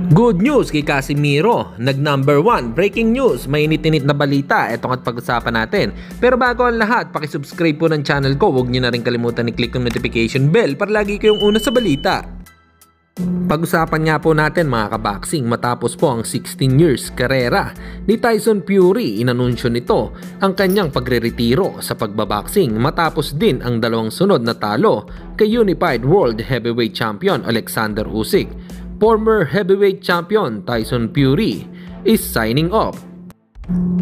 Good news kay Casimiro, nag-number 1, breaking news, mainit-init na balita, etong at pag-usapan natin. Pero bago ang lahat, pakisubscribe po ng channel ko, huwag nyo na rin kalimutan i-click yung notification bell para lagi kayong una sa balita. Pag-usapan nga po natin mga kaboxing, matapos po ang 16 years karera ni Tyson Fury, inanunsyo nito ang kanyang pagre-retiro sa pagbaboxing matapos din ang dalawang sunod na talo kay Unified World Heavyweight Champion Alexander Usyk. Former heavyweight champion Tyson Fury is signing off.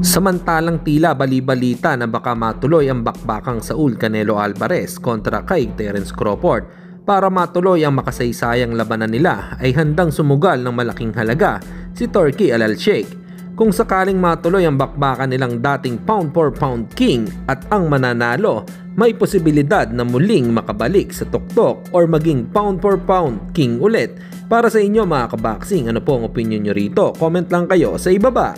Samantalang tila bali-balita na baka matuloy ang bakbakang Saul Canelo Alvarez kontra kay Terence Crawford. Para matuloy ang makasaysayang labanan nila ay handang sumugal ng malaking halaga si Turki Al-Sheikh. Kung sakaling matuloy ang bakbakan nilang dating pound for pound king at ang mananalo, may posibilidad na muling makabalik sa tuktok or maging pound for pound king ulit. Para sa inyo mga kaboxing, ano po ang opinion nyo rito? Comment lang kayo sa ibaba.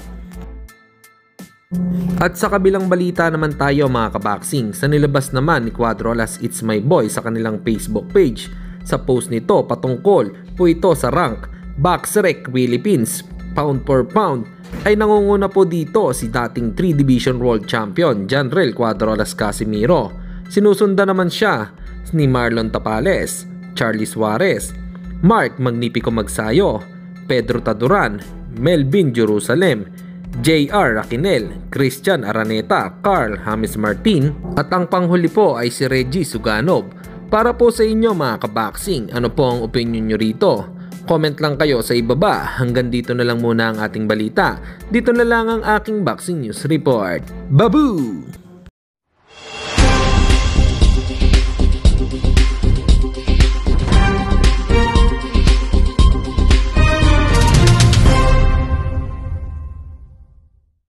At sa kabilang balita naman tayo mga kaboxing, sa nilabas naman ni Cuadrolas It's My Boy sa kanilang Facebook page. Sa post nito patungkol po ito sa rank BoxRec Philippines pound for pound ay nangunguna po dito si dating 3 Division World Champion Janrel Cuadrolas Casimiro. Sinusundan naman siya ni Marlon Tapales, Charlie Suarez, Mark Magnifico Magsayo, Pedro Taduran, Melvin Jerusalem, J.R. Raquinel, Christian Araneta, Carl James Martin at ang panghuli po ay si Reggie Suganov. Para po sa inyo mga kaboxing, ano po ang opinion nyo rito? Comment lang kayo sa ibaba. Hanggang dito na lang muna ang ating balita. Dito na lang ang aking boxing news report. Babu!